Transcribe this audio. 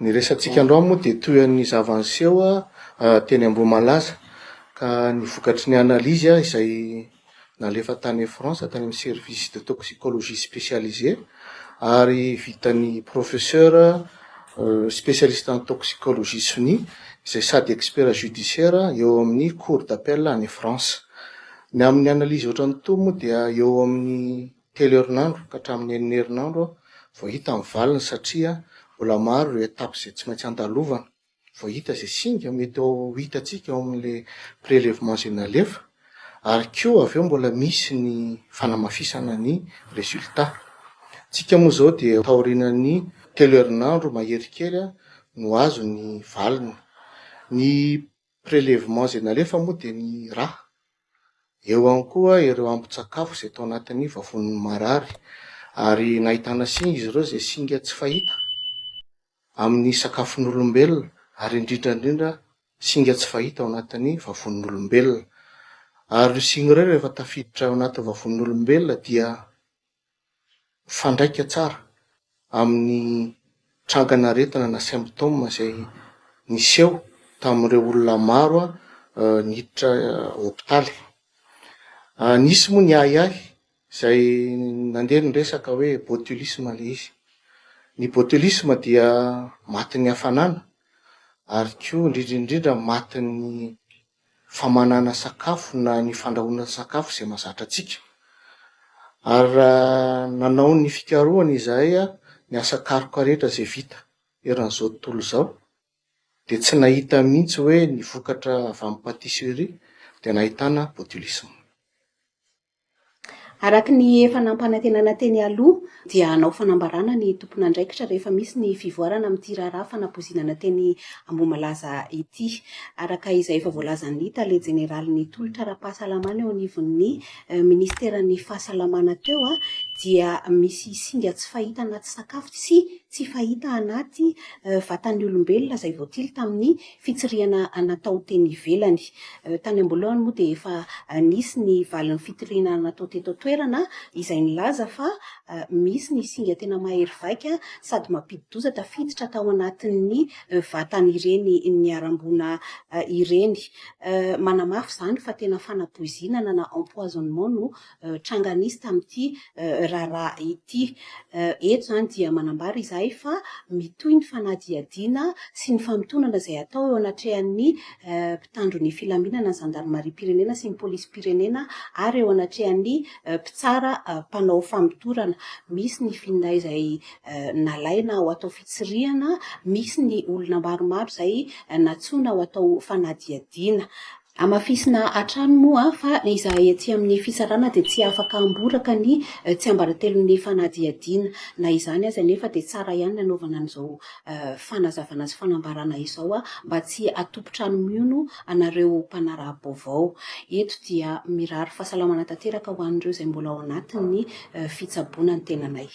Ny resantsika androany moa dia toy ny zava-niseho teny Ambohimalaza ka ny vokatry ny analizy izay nalefa tany France tany amin'ny service de toxicologie spécialisé ary vitan'ny professeur spécialiste en toxicologie SONI izay sady expert judiciaire eo amin'ny cour d'appel any France. Ny amin'ny analyzy ohatran'ny to moa dia eo amin'ny 3 herinandro ka hatramin'ny 4 herinandro vao hita amin'ny valiny satria mbola maro ireo étapes izay tsy maintsy andalovana vao hita izay singa mety ho hitantsika ao amin'ilay prélèvement izay nalefa ary koa avy eo mbola misy ny fanamafisana ny résultat. Tsika moa zao dia taorian'ny 3 herinandro mahery kely no azo ny valiny. Ny prélèvement izay nalefa moa dia ny rà. Eo ihany koa ireo ambin-tsakafo izay tao anatin'ny vavoniny marary ary nahitana singa izy ireo izay singa tsy fahita amin'ny sakafon'olombelona ary indrindra singa tsy fahita ao anatin'ny vavon'olombelona. Ary singa ireo rehefa tafiditra ao anatin'ny vavon'olombelona dia fandraika tsara amin'ny trangana-retina na symptôme izay niseho tamin'ireo olona maro niditra hôpitaly. Nisy moa ny ahiahy izay nandeha niresaka hoe botulisme ilay izy. Ny botulisme dia matin'ny hafanana ary koa indrindra matin'ny famanana sakafo na ny fandrahoana sakafo izay mahazatra antsika. Ary nanao ny fikarohana izahay ny asa karoka rehetra izay vita eran'izao tontolo izao dia tsy nahita mihitsy hoe ny vokatra avy amin'ny patisserie dia nahitana botulisme. Araka ny efa nampanantenana teny aloha dia hanao fanambarana ny tompon'andraikitra rehefa misy ny fivoarana amin'ity raharaha fanapozinana teny Ambohimalaza ity. Araka izay efa voalazan'ny tale jeneralin'ny tolotra ara-pahasalamana eo anivon'ny ministeran'ny fahasalamana teo dia misy singa tsy fahita anaty sakafo sy tsy fahita anaty vatan'ny olombelona izay voatily tamin'ny fitsirihana natao teny ivelany. Tany am-boalohany moa dia efa nisy ny valin'ny fitoriana natao teto toerana izay nilaza fa misy ny singa tena mahery vaika sady mampidi-doza tafiditra tao anatin'ny vatan'ireny niarambona ireny. Manamafy izany fa tena fanapoizinana na empoisonnement no tranganisy tamin'ity raharaha ity. Eto izany dia manambara izahay fa mitohy ny fanadihadiana sy ny fanotonana izay atao eo anatrehan'ny mpitandron'ny filaminana ny zandarmarim-pirenena sy ny polisy-pirenena ary eo anatrehan'ny mpitsara mpanao famotorana. Misy ny finday izay nalaina ho atao fitsirihana, misy ny olona maromaro izay natsoina ho atao fanadihadiana. Amafisina hatrany moa fa izahay aty amin'ny fisarana dia tsy afaka amboraka ny tsiambaratelon'ny fanadihadiana. Na izany aza nefa dia tsara ihany ny anaovana an'izao fanazavana sy fanambarana izao mba tsy atopo-trano miono anareo mpanaraha-baovao. Eto dia mirary fahasalamana tanteraka ho an'ireo izay mbola ao anatin'ny fitsaboana ny tenanay.